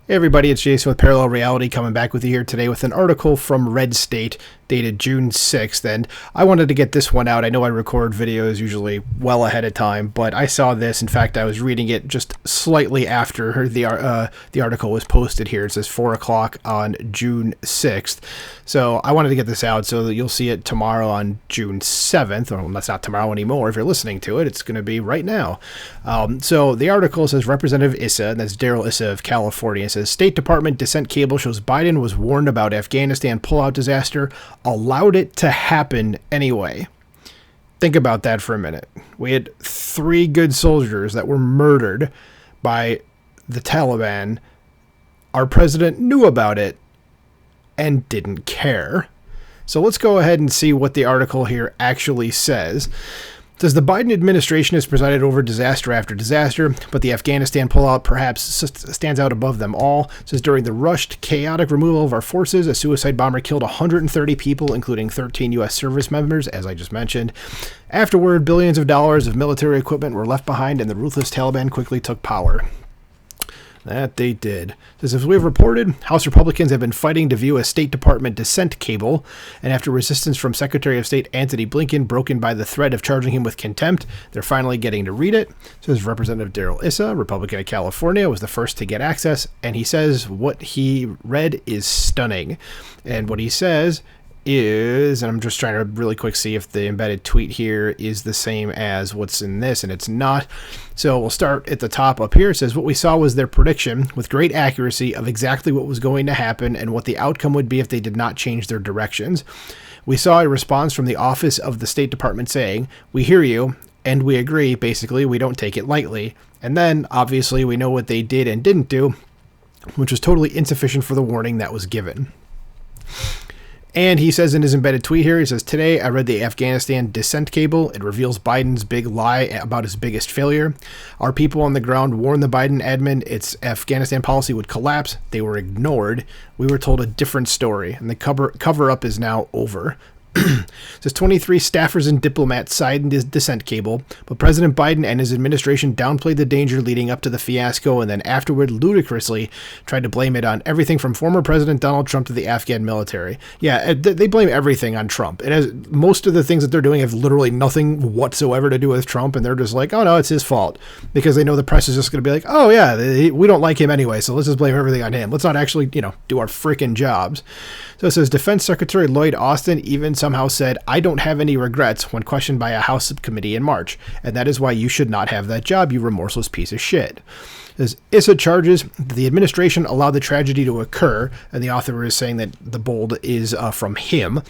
Hey everybody, it's Jason with Parallel Reality coming back with you here today with an article from RedState dated June 6th, and I wanted to get this one out. I know I record videos usually well ahead of time, but I saw this. In fact, I was reading it just slightly after the article was posted here. It says 4 o'clock on June 6th, so I wanted to get this out so that you'll see it tomorrow on June 7th, or well, that's not tomorrow anymore. If you're listening to it, it's going to be right now. So the article says Representative Issa, and that's Daryl Issa of California, says State Department Dissent cable shows Biden was warned about Afghanistan pullout disaster, allowed it to happen anyway. Think about that for a minute. We had 3 good soldiers that were murdered by the Taliban. Our president knew about it and didn't care. So let's go ahead and see what the article here actually says. It says the Biden administration has presided over disaster after disaster, but the Afghanistan pullout perhaps stands out above them all. It says during the rushed, chaotic removal of our forces, a suicide bomber killed 130 people, including 13 U.S. service members, as I just mentioned. Afterward, billions of dollars of military equipment were left behind, and the ruthless Taliban quickly took power. That they did. As we have reported, House Republicans have been fighting to view a State Department Dissent cable, and after resistance from Secretary of State Antony Blinken broken by the threat of charging him with contempt, they're finally getting to read it. Says Representative Daryl Issa, Republican of California, was the first to get access, and he says what he read is stunning. And what he says is, and I'm just trying to really quick see if the embedded tweet here is the same as what's in this, and it's not. So we'll start at the top up here. It says, what we saw was their prediction with great accuracy of exactly what was going to happen and what the outcome would be if they did not change their directions. We saw a response from the office of the State Department saying, we hear you, and we agree, basically, we don't take it lightly. And then, obviously, we know what they did and didn't do, which was totally insufficient for the warning that was given. And he says in his embedded tweet here, he says, today I read the Afghanistan Dissent cable. It reveals Biden's big lie about his biggest failure. Our people on the ground warned the Biden admin its Afghanistan policy would collapse. They were ignored. We were told a different story, and the cover-up is now over. It says 23 staffers and diplomats signed this dissent cable, but President Biden and his administration downplayed the danger leading up to the fiasco and then afterward ludicrously tried to blame it on everything from former President Donald Trump to the Afghan military. Yeah, they blame everything on Trump. It has, most of the things that they're doing have literally nothing whatsoever to do with Trump, and they're just like, oh no, it's his fault, because they know the press is just going to be like, oh yeah, we don't like him anyway, so let's just blame everything on him. Let's not actually, do our freaking jobs. So it says Defense Secretary Lloyd Austin even somehow said, I don't have any regrets when questioned by a House subcommittee in March, and that is why you should not have that job, you remorseless piece of shit. It says Issa charges the administration allowed the tragedy to occur, and the author is saying that the bold is from him.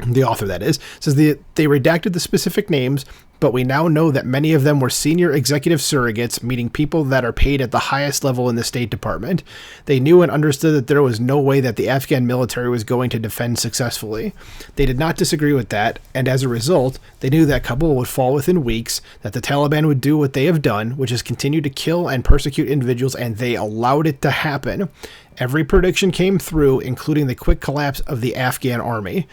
The author, that is, says they redacted the specific names, but we now know that many of them were senior executive surrogates, meaning people that are paid at the highest level in the State Department. They knew and understood that there was no way that the Afghan military was going to defend successfully. They did not disagree with that, and as a result, they knew that Kabul would fall within weeks, that the Taliban would do what they have done, which is continue to kill and persecute individuals, and they allowed it to happen. Every prediction came through, including the quick collapse of the Afghan army.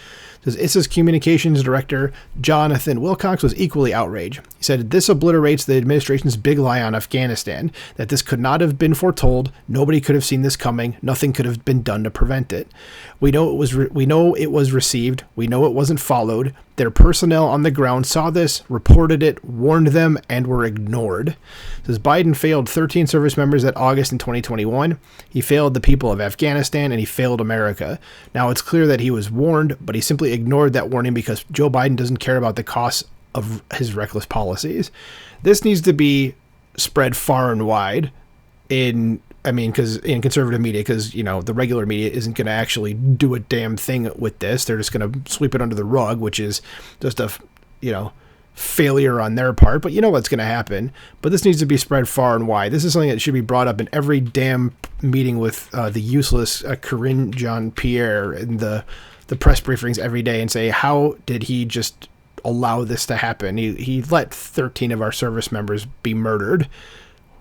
Issa's communications director, Jonathan Wilcox, was equally outraged. He said, this obliterates the administration's big lie on Afghanistan, that this could not have been foretold, nobody could have seen this coming, nothing could have been done to prevent it. We know it was received, we know it wasn't followed. Their personnel on the ground saw this, reported it, warned them, and were ignored. It says Biden failed 13 service members at August in 2021. He failed the people of Afghanistan, and he failed America. Now it's clear that he was warned, but he simply ignored that warning because Joe Biden doesn't care about the costs of his reckless policies. This needs to be spread far and wide because in conservative media, because, the regular media isn't going to actually do a damn thing with this. They're just going to sweep it under the rug, which is just a, failure on their part. But you know what's going to happen. But this needs to be spread far and wide. This is something that should be brought up in every damn meeting with the useless Karine Jean-Pierre in the press briefings every day and say, how did he just allow this to happen? He let 13 of our service members be murdered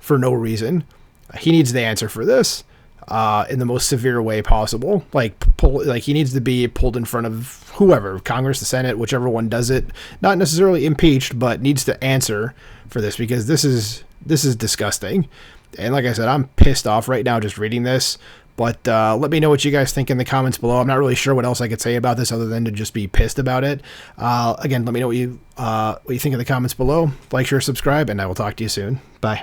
for no reason. He needs the answer for this. in the most severe way possible. Like he needs to be pulled in front of whoever, Congress, the Senate, whichever one does it. Not necessarily impeached, but needs to answer for this, because this is disgusting. And like I said, I'm pissed off right now just reading this. But let me know what you guys think in the comments below. I'm not really sure what else I could say about this other than to just be pissed about it. Again, let me know what you think in the comments below. Like, share, subscribe, and I will talk to you soon. Bye.